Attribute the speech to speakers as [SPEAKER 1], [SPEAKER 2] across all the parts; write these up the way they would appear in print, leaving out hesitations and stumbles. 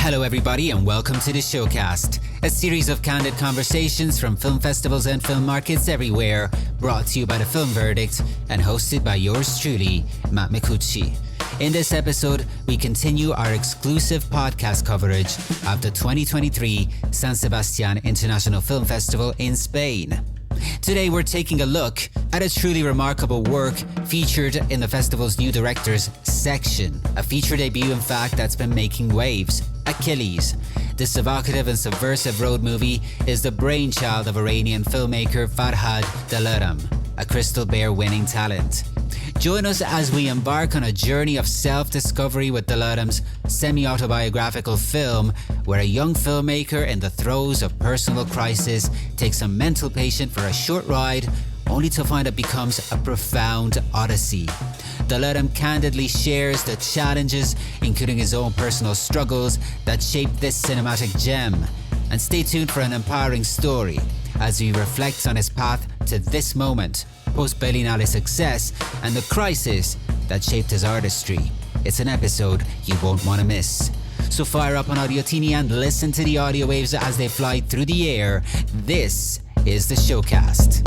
[SPEAKER 1] Hello everybody and welcome to the Showcast, a series of candid conversations from film festivals and film markets everywhere, brought to you by The Film Verdict and hosted by yours truly, Matt Micucci. In this episode, we continue our exclusive podcast coverage of the 2023 San Sebastián International Film Festival in Spain. Today we're taking a look at a truly remarkable work featured in the festival's new directors section, a feature debut in fact that's been making waves, Achilles. This evocative and subversive road movie is the brainchild of Iranian filmmaker Farhad Delaram, a Crystal Bear-winning talent. Join us as we embark on a journey of self-discovery with Delaram's semi-autobiographical film, where a young filmmaker in the throes of personal crisis takes a mental patient for a short ride, only to find it becomes a profound odyssey. Delaram candidly shares the challenges, including his own personal struggles, that shaped this cinematic gem. And stay tuned for an empowering story as he reflects on his path to this moment, post-Berlinale success, and the crisis that shaped his artistry. It's an episode you won't want to miss. So fire up on Audiotini and listen to the audio waves as they fly through the air. This is the Showcast.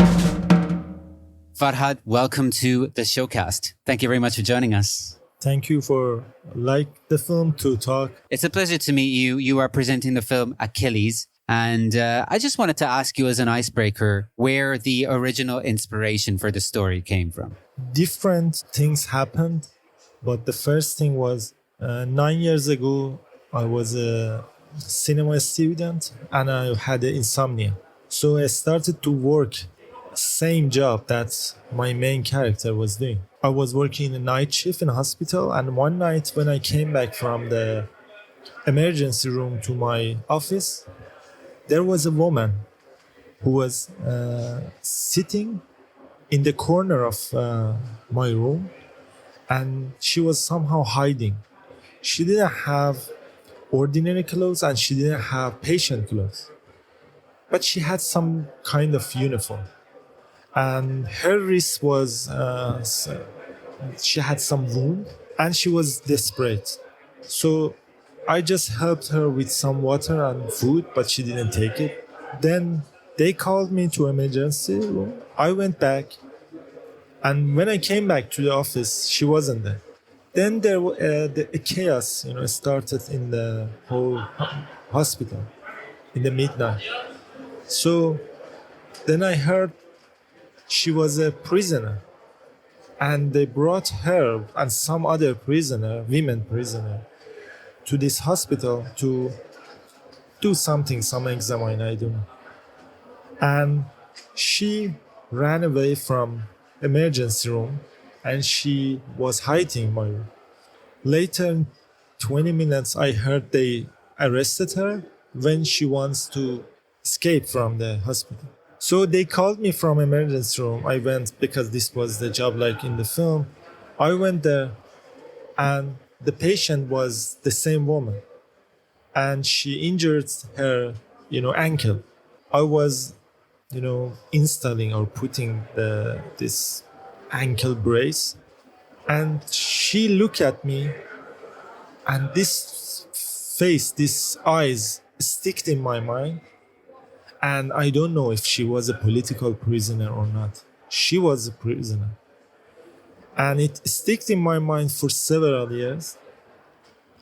[SPEAKER 1] Farhad, welcome to the Showcast. Thank you very much for joining us.
[SPEAKER 2] Thank you for the film to talk.
[SPEAKER 1] It's a pleasure to meet you. You are presenting the film Achilles. And I just wanted to ask you as an icebreaker where the original inspiration for the story came from.
[SPEAKER 2] Different things happened, but the first thing was 9 years ago, I was a cinema student and I had insomnia. So I started to work same job that my main character was doing. I was working a night shift in a hospital, and one night when I came back from the emergency room to my office, there was a woman who was sitting in the corner of my room, and she was somehow hiding. She didn't have ordinary clothes and she didn't have patient clothes, but she had some kind of uniform. And her wrist was, she had some wound and she was desperate. So I just helped her with some water and food, but she didn't take it. Then they called me to emergency room. I went back, and when I came back to the office, she wasn't there. Then there was the chaos, started in the whole hospital in the midnight. So then I heard she was a prisoner, and they brought her and some other women prisoner, to this hospital to do something, some examine, I don't know. And she ran away from emergency room and she was hiding in my room. Later, 20 minutes, I heard they arrested her when she wants to escape from the hospital. So they called me from emergency room. I went because this was the job like in the film. I went there and the patient was the same woman, and she injured her, ankle. I was, installing or putting this ankle brace, and she looked at me, and this face, these eyes sticked in my mind, and I don't know if she was a political prisoner or not. She was a prisoner. And it stuck in my mind for several years.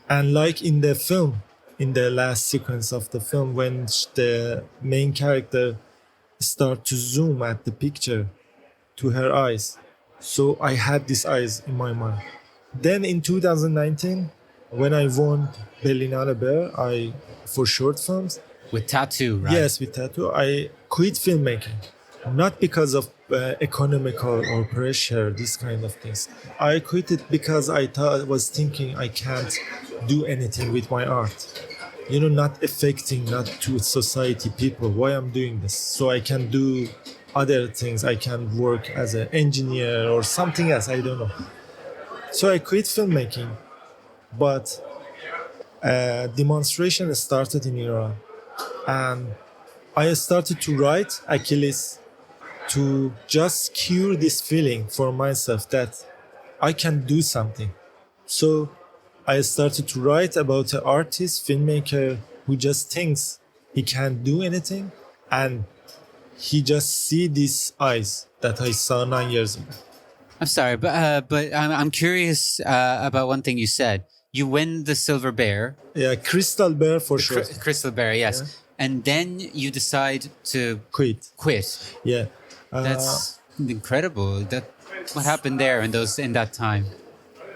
[SPEAKER 2] And like in the film, in the last sequence of the film, when the main character starts to zoom at the picture to her eyes. So I had these eyes in my mind. Then in 2019, when I won Berlinale for short films.
[SPEAKER 1] With tattoo, right?
[SPEAKER 2] Yes, with tattoo. I quit filmmaking. Not because of economical or pressure, these kind of things. I quit it because I was thinking I can't do anything with my art. Not affecting, not to society, people, why I'm doing this. So I can do other things. I can work as an engineer or something else, I don't know. So I quit filmmaking, but demonstration started in Iran. And I started to write Achilles to just cure this feeling for myself that I can do something. So I started to write about an artist, filmmaker who just thinks he can't do anything, and he just see these eyes that I saw 9 years ago.
[SPEAKER 1] I'm sorry, but I'm curious about one thing you said. You win the Silver Bear,
[SPEAKER 2] Yeah, Crystal Bear for sure.
[SPEAKER 1] Crystal Bear, yes,
[SPEAKER 2] Yeah.
[SPEAKER 1] and then you decide to
[SPEAKER 2] Quit.
[SPEAKER 1] quit.
[SPEAKER 2] Yeah.
[SPEAKER 1] That's incredible. What happened there in that time?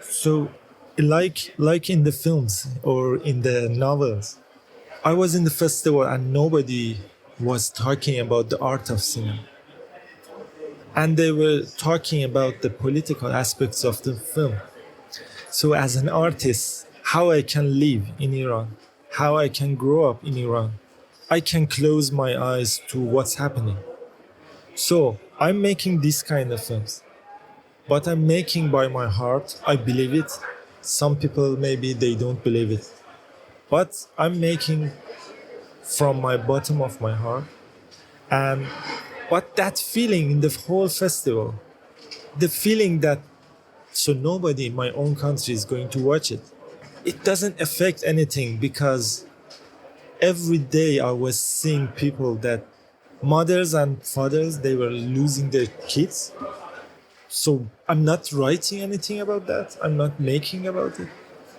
[SPEAKER 2] So, like in the films or in the novels, I was in the festival and nobody was talking about the art of cinema. And they were talking about the political aspects of the film. So, as an artist, how I can live in Iran, how I can grow up in Iran, I can close my eyes to what's happening. So, I'm making this kind of films, but I'm making by my heart. I believe it. Some people maybe they don't believe it, but I'm making from my bottom of my heart. And but that feeling in the whole festival, the feeling that so nobody in my own country is going to watch it, it doesn't affect anything because every day I was seeing people that mothers and fathers they were losing their kids. So I'm not writing anything about that. I'm not making about it.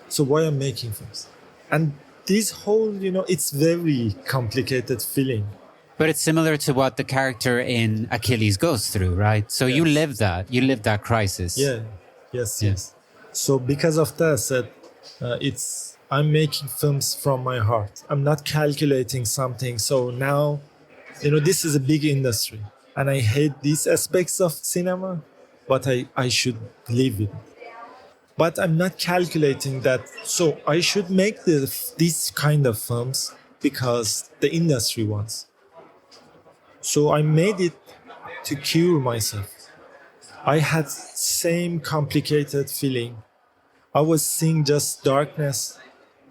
[SPEAKER 2] So why I'm making films? And this whole, it's very complicated feeling.
[SPEAKER 1] But it's similar to what the character in Achilles goes through, right? So you live that. You live that crisis.
[SPEAKER 2] Yeah. Yes. So because of that, I said I'm making films from my heart. I'm not calculating something. So now, this is a big industry, and I hate these aspects of cinema, but I should live with it. But I'm not calculating that. So I should make these kind of films because the industry wants. So I made it to cure myself. I had same complicated feeling. I was seeing just darkness.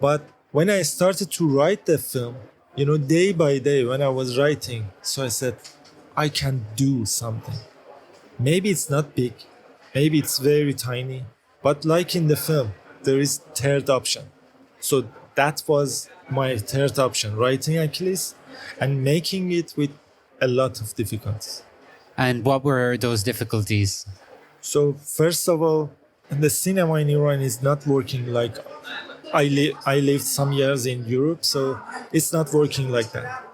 [SPEAKER 2] But when I started to write the film, day by day when I was writing, so I said, I can do something. Maybe it's not big, maybe it's very tiny, but like in the film, there is third option. So that was my third option, writing Achilles and making it with a lot of difficulties.
[SPEAKER 1] And what were those difficulties?
[SPEAKER 2] So first of all, the cinema in Iran is not working like I lived some years in Europe, so it's not working like that.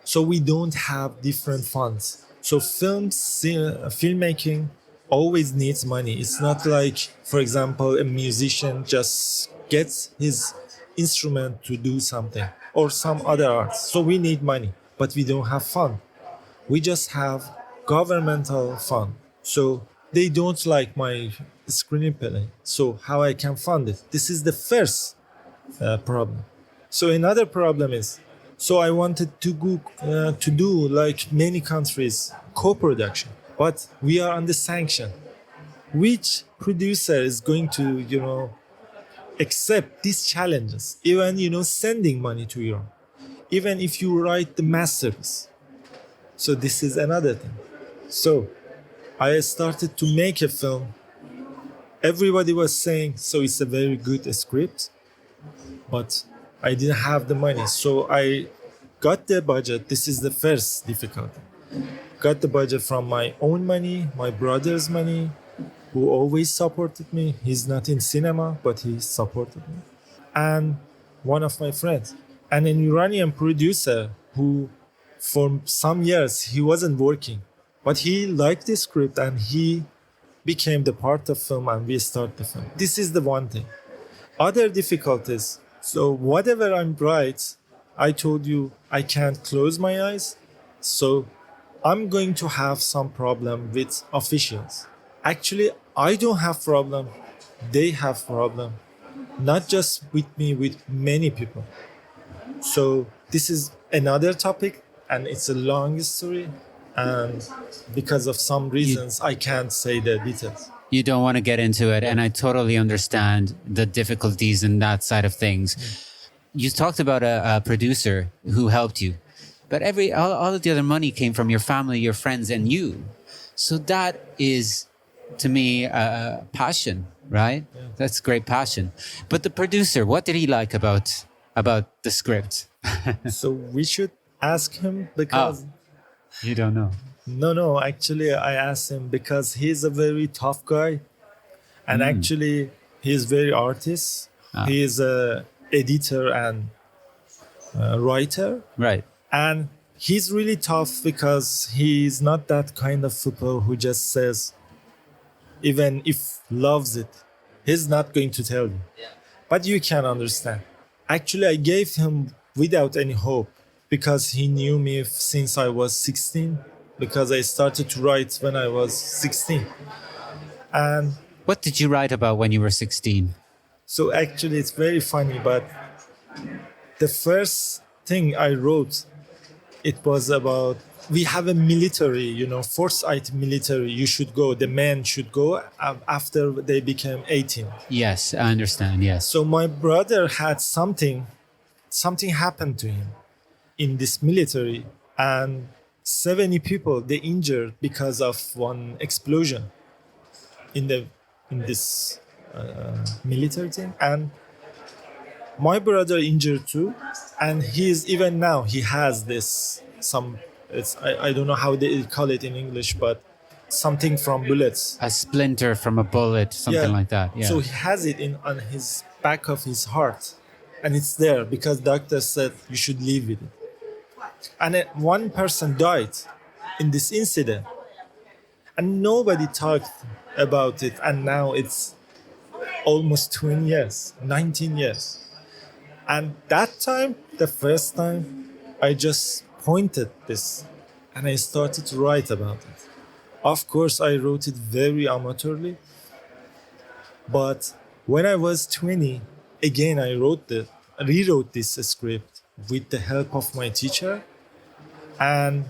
[SPEAKER 2] So we don't have different funds. So filmmaking always needs money. It's not like, for example, a musician just gets his instrument to do something or some other arts. So we need money, but we don't have fund. We just have governmental fund. So they don't like my screenplay. So how I can fund it? This is the first problem. So another problem is, so I wanted to do like many countries co-production, but we are under sanction. Which producer is going to, accept these challenges? Even, sending money to Iran, even if you write the masterpiece. So this is another thing. So I started to make a film. Everybody was saying, so it's a very good script, but I didn't have the money. So I got the budget. This is the first difficulty. Got the budget from my own money, my brother's money, who always supported me. He's not in cinema, but he supported me. And one of my friends. And an Iranian producer who, for some years, he wasn't working. But he liked the script and he became the part of film and we start the film. This is the one thing. Other difficulties. So whatever I'm write, I told you I can't close my eyes. So I'm going to have some problem with officials. Actually, I don't have problem. They have problem. Not just with me, with many people. So this is another topic and it's a long story. And because of some reasons, I can't say the details.
[SPEAKER 1] You don't want to get into it. And I totally understand the difficulties in that side of things. You talked about a producer who helped you, but all of the other money came from your family, your friends, and you. So that is, to me, a passion. right?
[SPEAKER 2] Yeah.
[SPEAKER 1] That's great passion. But the producer, what did he like about the script?
[SPEAKER 2] So we should ask him because
[SPEAKER 1] You don't know.
[SPEAKER 2] no, actually I asked him because he's a very tough guy, and actually he's very artist. He is a editor and writer,
[SPEAKER 1] Right.
[SPEAKER 2] and he's really tough because he's not that kind of people who just says, even if loves it, he's not going to tell you. But you can understand. Actually, I gave him without any hope because he knew me since I was 16, because I started to write when I was 16. And
[SPEAKER 1] What did you write about when you were 16?
[SPEAKER 2] so actually it's very funny, but the first thing I wrote, it was about, we have a military, foresight military. You should go, the men should go after they became 18.
[SPEAKER 1] Yes, I understand. Yes.
[SPEAKER 2] So my brother had something happened to him in this military, and 70 people they injured because of one explosion in this military thing, and my brother injured too, and he's even now he has this I don't know how they call it in English, but something from bullets.
[SPEAKER 1] A splinter from a bullet, something like that. Yeah.
[SPEAKER 2] So he has it on his back of his heart, and it's there because doctor said you should live with it. And one person died in this incident, and nobody talked about it. And now it's almost 20 years, 19 years. And that time, the first time, I just pointed this and I started to write about it. Of course, I wrote it very amateurly. But when I was 20, again, I rewrote this script with the help of my teacher. And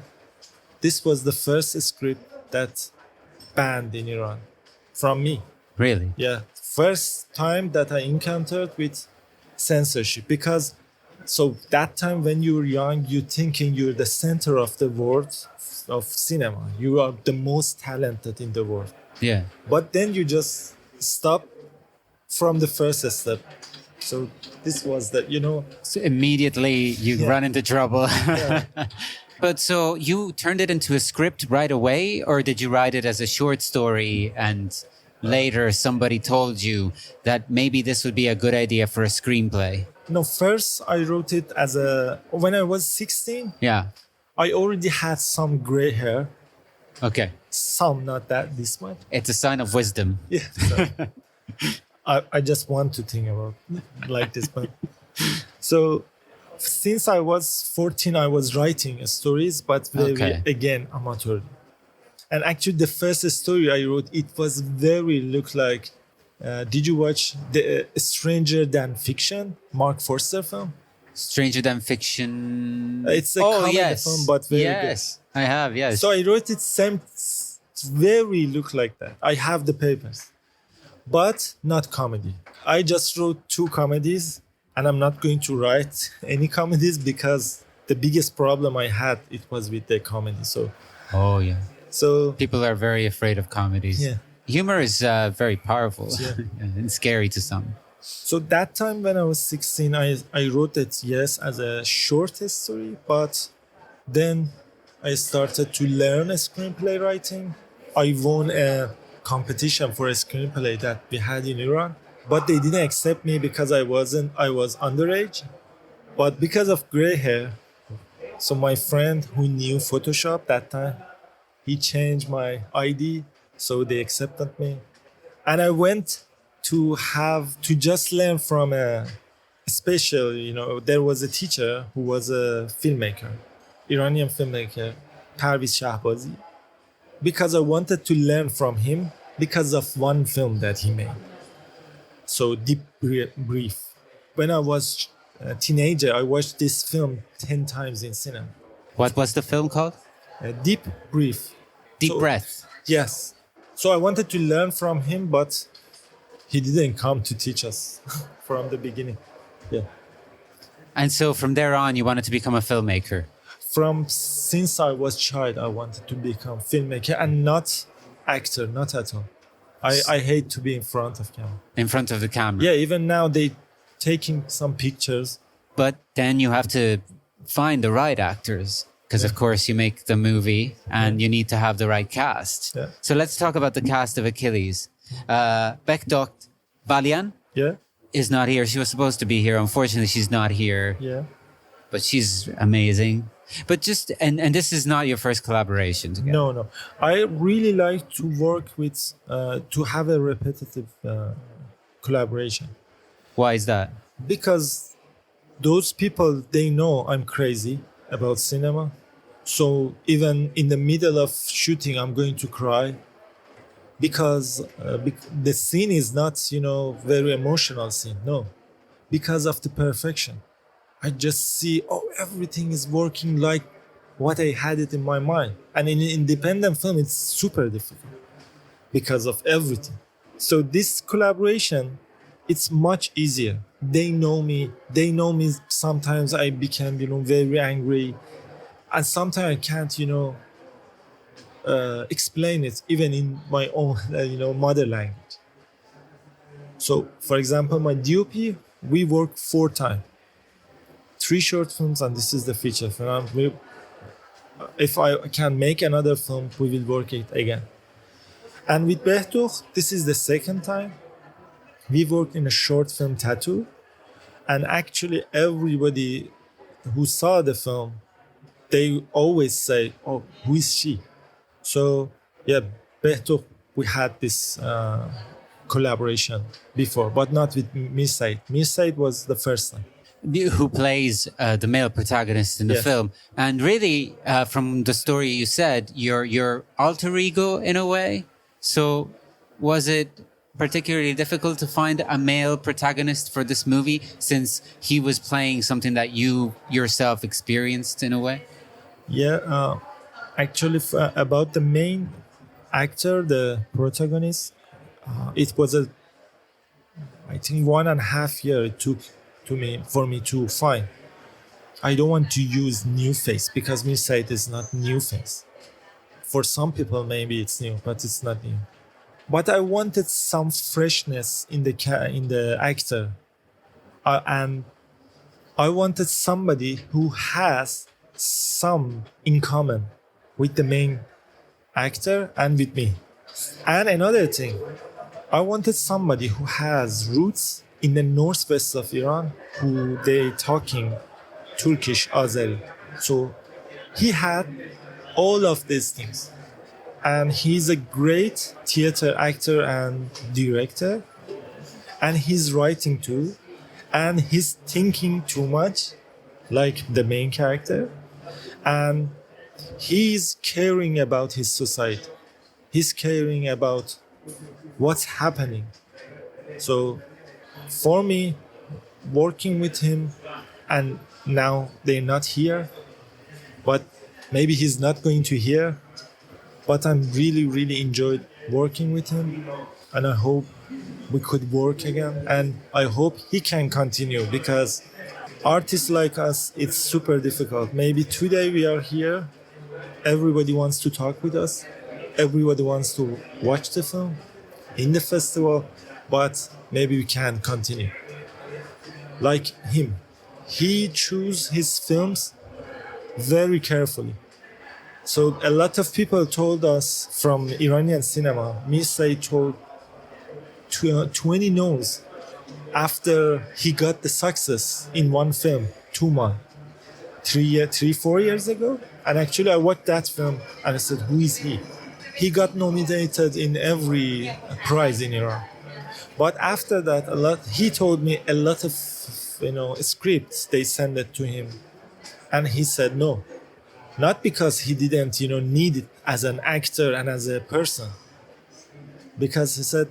[SPEAKER 2] this was the first script that banned in Iran from me.
[SPEAKER 1] Really?
[SPEAKER 2] Yeah. First time that I encountered with censorship, because so that time when you were young, you thinking you're the center of the world of cinema. You are the most talented in the world.
[SPEAKER 1] Yeah.
[SPEAKER 2] But then you just stop from the first step. So this was that,
[SPEAKER 1] So immediately you run into trouble.
[SPEAKER 2] Yeah.
[SPEAKER 1] But so you turned it into a script right away, or did you write it as a short story and later somebody told you that maybe this would be a good idea for a screenplay?
[SPEAKER 2] No, first I wrote it when I was 16,
[SPEAKER 1] Yeah.
[SPEAKER 2] I already had some gray hair.
[SPEAKER 1] Okay.
[SPEAKER 2] Some, not this much.
[SPEAKER 1] It's a sign of wisdom.
[SPEAKER 2] Yeah. So I just want to think about like this, but so since I was 14, I was writing stories, but very, again, amateur. And actually, the first story I wrote, it was very look like. Did you watch the Stranger Than Fiction, Mark Forster film?
[SPEAKER 1] Stranger Than Fiction.
[SPEAKER 2] It's a comedy film, but very good.
[SPEAKER 1] Yes, I have. Yes.
[SPEAKER 2] So I wrote it very look like that. I have the papers, but not comedy. I just wrote 2 comedies, and I'm not going to write any comedies because the biggest problem I had, it was with the comedy. So.
[SPEAKER 1] Oh yeah.
[SPEAKER 2] So
[SPEAKER 1] people are very afraid of comedies.
[SPEAKER 2] Yeah.
[SPEAKER 1] Humor is very powerful and scary to some.
[SPEAKER 2] So that time when I was 16, I wrote it, yes, as a short story, but then I started to learn screenplay writing. I won a competition for a screenplay that we had in Iran, but they didn't accept me because I was underage. But because of gray hair, so my friend who knew Photoshop that time, he changed my ID, so they accepted me. And I went to just learn from a special, there was a teacher who was a filmmaker, Iranian filmmaker, Parviz Shahbazi, because I wanted to learn from him because of one film that he made. So Deep Brief. When I was a teenager, I watched this film 10 times in cinema.
[SPEAKER 1] What was the film called?
[SPEAKER 2] Deep Brief.
[SPEAKER 1] Deep Breath.
[SPEAKER 2] Yes. So I wanted to learn from him, but he didn't come to teach us from the beginning. Yeah.
[SPEAKER 1] And so from there on, you wanted to become a filmmaker.
[SPEAKER 2] Since I was child, I wanted to become filmmaker and not actor, not at all. I hate to be in front of camera.
[SPEAKER 1] In front of the camera.
[SPEAKER 2] Yeah, even now they taking some pictures.
[SPEAKER 1] But then you have to find the right actors because, of course, you make the movie and you need to have the right cast.
[SPEAKER 2] Yeah.
[SPEAKER 1] So let's talk about the cast of Achilles. Bekdok Balyan
[SPEAKER 2] Yeah,
[SPEAKER 1] is not here. She was supposed to be here. Unfortunately, she's not here.
[SPEAKER 2] yeah.
[SPEAKER 1] But she's amazing. But just, and this is not your first collaboration together.
[SPEAKER 2] No. I really like to work with, to have a repetitive collaboration.
[SPEAKER 1] Why is that?
[SPEAKER 2] Because those people, they know I'm crazy about cinema. So even in the middle of shooting, I'm going to cry. Because the scene is not, very emotional scene. No. Because of the perfection. I just see, everything is working like what I had it in my mind. And in independent film, it's super difficult because of everything. So this collaboration, it's much easier. They know me. They know me. Sometimes I become, very angry. And sometimes I can't, explain it even in my own, mother language. So, for example, my DOP, we work 4 times. 3 short films, and this is the feature film. If I can make another film, we will work it again. And with Bekdok, this is the 2nd time. We worked in a short film, Tattoo. And actually, everybody who saw the film, they always say, who is she? So, yeah, Bekdok, we had this collaboration before, but not with Micucci. Micucci was the first time.
[SPEAKER 1] Who plays the male protagonist in the film. And really, from the story you said, your alter ego in a way. So was it particularly difficult to find a male protagonist for this movie since he was playing something that you yourself experienced in a way?
[SPEAKER 2] Yeah, actually, about the main actor, the protagonist, it was I think 1.5 years it took for me to find. I don't want to use new face because Micucci is not new face. For some people, maybe it's new, but it's not new. But I wanted some freshness in the actor, and I wanted somebody who has some in common with the main actor and with me. And another thing, I wanted somebody who has roots in the northwest of Iran, who they talking Turkish, Azeri. So he had all of these things. And he's a great theater actor and director. And he's writing too. And he's thinking too much, like the main character. And he's caring about his society. He's caring about what's happening. So for me, working with him, and now they're not here, but maybe he's not going to hear, but I'm really, really enjoyed working with him, and I hope we could work again, and I hope he can continue, because artists like us, it's super difficult. Maybe today we are here, everybody wants to talk with us, everybody wants to watch the film in the festival, but maybe we can continue. Like him, he choose his films very carefully. So a lot of people told us from Iranian cinema, Micucci told 20 no's after he got the success in one film, 2 months, 4 years ago. And actually I watched that film and I said, who is he? He got nominated in every prize in Iran. But after that, he told me a lot of, scripts, they sent it to him. And he said no. Not because he didn't, need it as an actor and as a person. Because he said,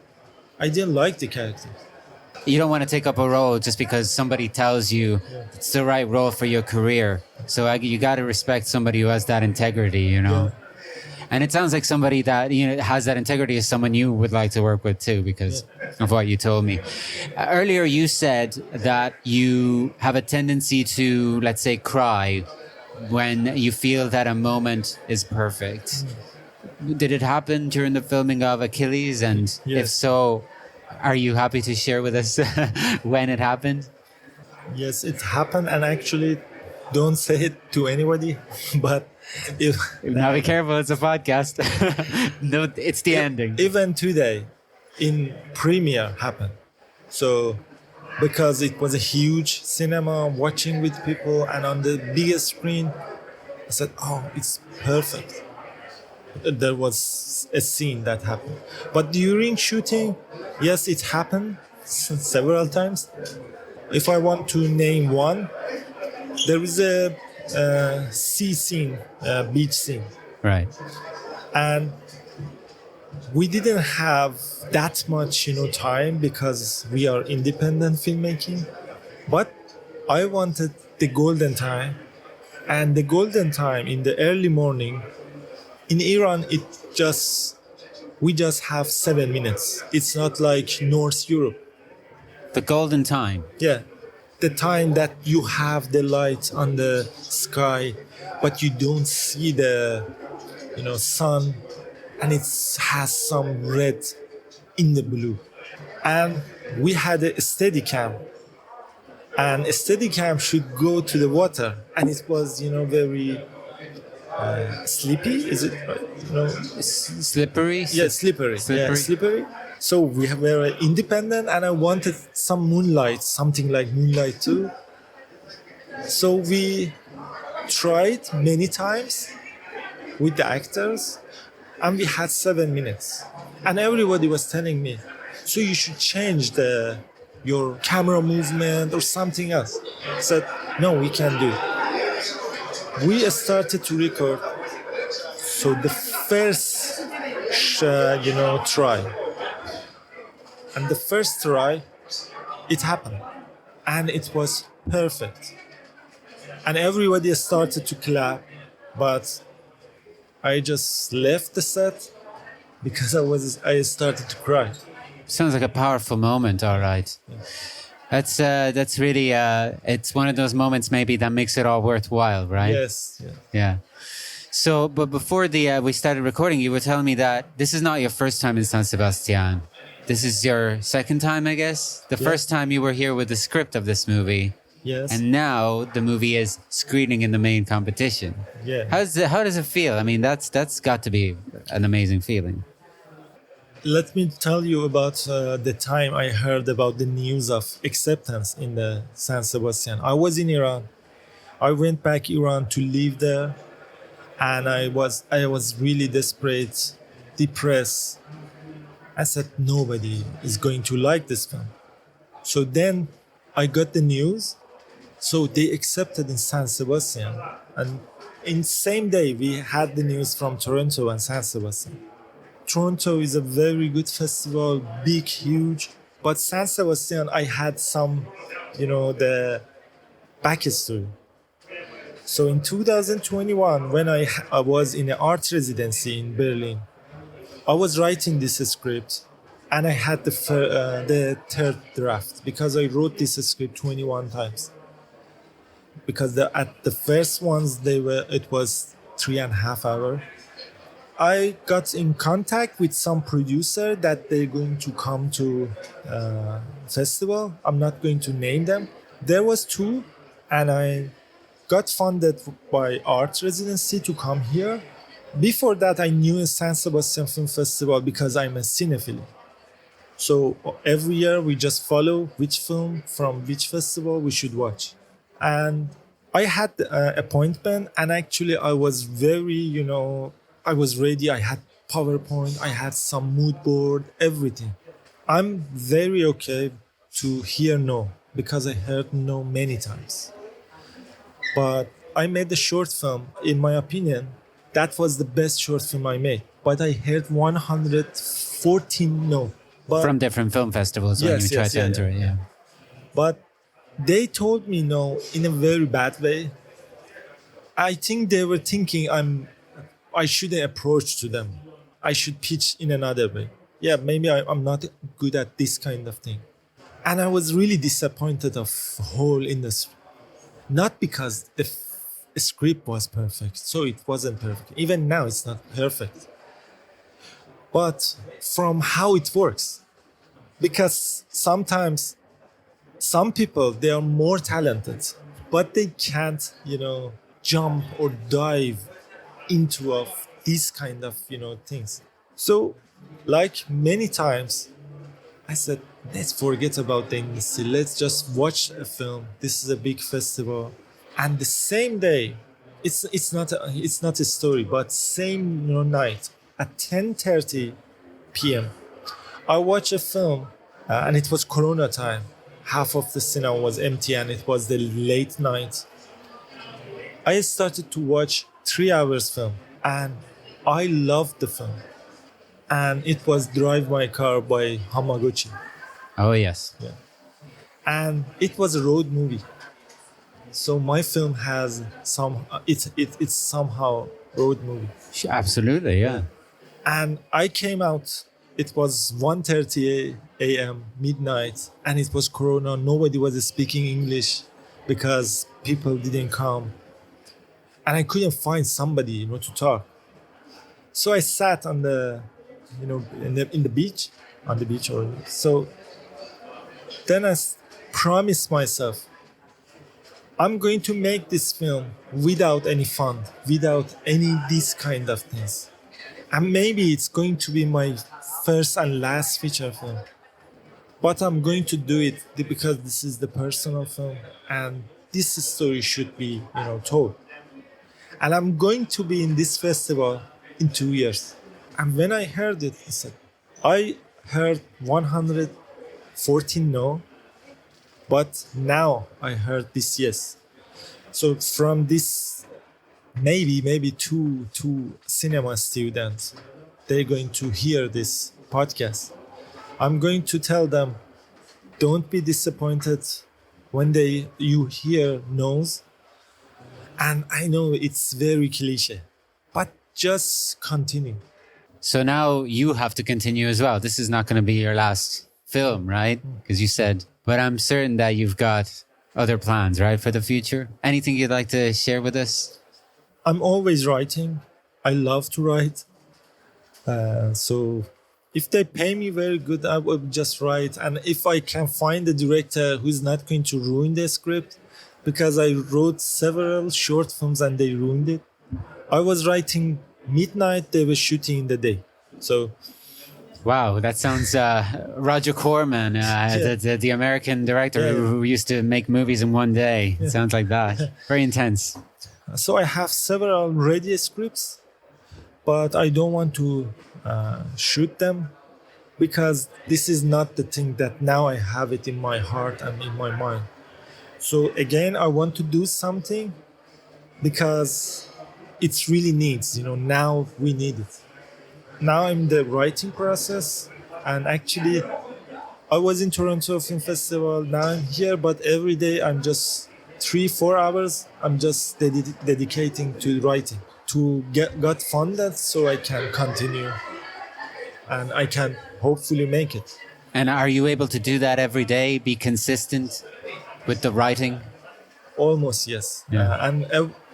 [SPEAKER 2] I didn't like the character.
[SPEAKER 1] You don't want to take up a role just because somebody tells you it's the right role for your career. So you got to respect somebody who has that integrity,
[SPEAKER 2] Yeah.
[SPEAKER 1] And it sounds like somebody that has that integrity is someone you would like to work with too, because of what you told me. Earlier, you said that you have a tendency to, let's say, cry when you feel that a moment is perfect. Did it happen during the filming of Achilles? And if
[SPEAKER 2] Yes.
[SPEAKER 1] so, are you happy to share with us when it happened?
[SPEAKER 2] Yes, it happened, and actually, don't say it to anybody. But if
[SPEAKER 1] Now be careful, it's a podcast. No, it's the ending.
[SPEAKER 2] even today, in premiere happened. So because it was a huge cinema, watching with people, and on the biggest screen, I said, "Oh, it's perfect." There was a scene that happened, but during shooting, yes, it happened several times. If I want to name one, there is a sea scene, beach scene,
[SPEAKER 1] Right.
[SPEAKER 2] and we didn't have that much, time because we are independent filmmaking. But I wanted the golden time, and the golden time in the early morning in Iran, we just have 7 minutes. It's not like North Europe.
[SPEAKER 1] The golden time.
[SPEAKER 2] Yeah, the time that you have the light on the sky, but you don't see the, sun, and it has some red in the blue. And we had a steady cam, and a steady cam should go to the water, and it was, very sleepy. Is it?
[SPEAKER 1] Slippery?
[SPEAKER 2] Yeah, slippery. Yeah, slippery. So we were independent, and I wanted some moonlight, something like moonlight too. So we tried many times with the actors, and we had 7 minutes. And everybody was telling me, so you should change your camera movement or something else. I said, no, we can do it. We started to record. So the first, try. And the first try, it happened. And it was perfect. And everybody started to clap, but I just left the set because I started to cry.
[SPEAKER 1] Sounds like a powerful moment, all right. That's really, it's one of those moments maybe that makes it all worthwhile, right?
[SPEAKER 2] Yes.
[SPEAKER 1] Yeah. So, but before we started recording, you were telling me that this is not your first time in San Sebastián. This is your second time, I guess? The first time you were here with the script of this movie.
[SPEAKER 2] Yes.
[SPEAKER 1] And now the movie is screening in the main competition.
[SPEAKER 2] Yeah.
[SPEAKER 1] How does it feel? I mean, that's got to be an amazing feeling.
[SPEAKER 2] Let me tell you about the time I heard about the news of acceptance in the San Sebastián. I was in Iran. I went back Iran to live there, and I was really desperate, depressed. I said nobody is going to like this film. So then I got the news. So they accepted in San Sebastián, and in same day we had the news from Toronto and San Sebastián. Toronto is a very good festival, big, huge. But San Sebastián, I had some, the backstory. So in 2021, when I was in an art residency in Berlin, I was writing this script, and I had the third draft because I wrote this script 21 times. Because at the first ones, it was 3.5 hours. I got in contact with some producer that they're going to come to festival. I'm not going to name them. There was two, and I got funded by art residency to come here. Before that, I knew a San Sebastián Film Festival because I'm a cinephile. So every year we just follow which film from which festival we should watch. And I had an appointment, and actually I was very, I was ready. I had PowerPoint, I had some mood board, everything. I'm very okay to hear no because I heard no many times. But I made a short film. In my opinion, that was the best short film I made. But I heard 114 no. But
[SPEAKER 1] From different film festivals when you tried to enter it, yeah.
[SPEAKER 2] But they told me no in a very bad way. I think they were thinking I shouldn't approach to them. I should pitch in another way. Yeah, maybe I'm not good at this kind of thing. And I was really disappointed of whole industry. Not because the script was perfect. So it wasn't perfect. Even now it's not perfect. but from how it works. Because sometimes some people, they are more talented, but they can't, jump or dive into of these kind of, things. So like many times, I said, let's forget about the industry. Let's just watch a film. This is a big festival. And the same day, it's not a story, but same night at 10:30 p.m. I watched a film, and it was Corona time. Half of the cinema was empty, and it was the late night. I started to watch 3 hours film, and I loved the film. And it was Drive My Car by Hamaguchi.
[SPEAKER 1] Oh, yes.
[SPEAKER 2] Yeah. And it was a road movie. So my film has it's somehow road movie.
[SPEAKER 1] Absolutely, yeah.
[SPEAKER 2] And I came out, it was 1:30 a.m., midnight, and it was Corona. Nobody was speaking English because people didn't come. And I couldn't find somebody, to talk. So I sat on the, in the beach, on the beach. So then I promised myself, I'm going to make this film without any fund, without any these kind of things. And maybe it's going to be my first and last feature film. But I'm going to do it because this is the personal film and this story should be, told. And I'm going to be in this festival in 2 years. And when I heard it, I heard 114 no, but now I heard this yes. So from this, maybe two cinema students, they're going to hear this podcast. I'm going to tell them, don't be disappointed when you hear no's. And I know it's very cliche, but just continue.
[SPEAKER 1] So now you have to continue as well. This is not going to be your last film, right? Because you said, but I'm certain that you've got other plans, right, for the future. Anything you'd like to share with us?
[SPEAKER 2] I'm always writing. I love to write. So if they pay me very good, I will just write. And if I can find a director who's not going to ruin the script, because I wrote several short films and they ruined it. I was writing midnight, they were shooting in the day. So,
[SPEAKER 1] wow, that sounds Roger Corman, the American director who used to make movies in one day. It sounds like that. Very intense.
[SPEAKER 2] So I have several ready scripts, but I don't want to shoot them because this is not the thing that now I have it in my heart and in my mind. So again, I want to do something because it really needs, now we need it. Now I'm in the writing process, and actually I was in Toronto Film Festival, now I'm here, but every day I'm just 3-4 hours, I'm just dedicating to writing, to get funded so I can continue and I can hopefully make it.
[SPEAKER 1] And are you able to do that every day, be consistent with the writing?
[SPEAKER 2] Almost, yes.
[SPEAKER 1] Yeah.
[SPEAKER 2] And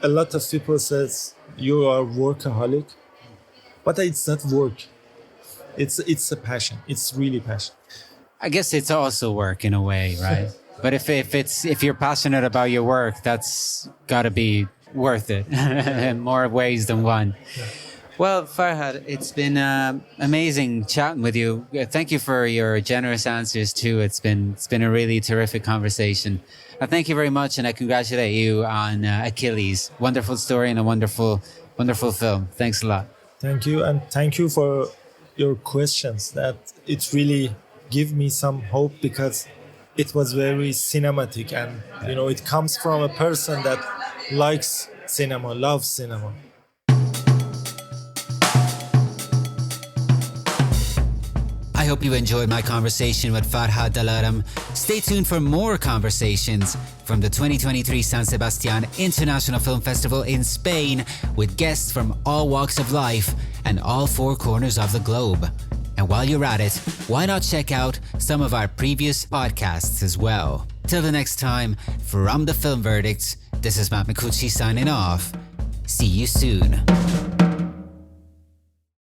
[SPEAKER 2] a lot of people says you are workaholic, but it's not work. It's a passion. It's really passion.
[SPEAKER 1] I guess it's also work in a way, right? But if you're passionate about your work, that's got to be worth it in more ways than one.
[SPEAKER 2] Yeah.
[SPEAKER 1] Well, Farhad, it's been amazing chatting with you. Thank you for your generous answers too. It's been a really terrific conversation. Thank you very much, and I congratulate you on Achilles. Wonderful story and a wonderful film. Thanks a lot.
[SPEAKER 2] Thank you, and thank you for your questions. That it really give me some hope because it was very cinematic, and it comes from a person that likes cinema, loves cinema.
[SPEAKER 1] I hope you enjoyed my conversation with Farhad Delaram. Stay tuned for more conversations from the 2023 San Sebastián International Film Festival in Spain with guests from all walks of life and all four corners of the globe. And while you're at it, why not check out some of our previous podcasts as well? Till the next time, from the Film Verdict, this is Matt Micucci signing off. See you soon.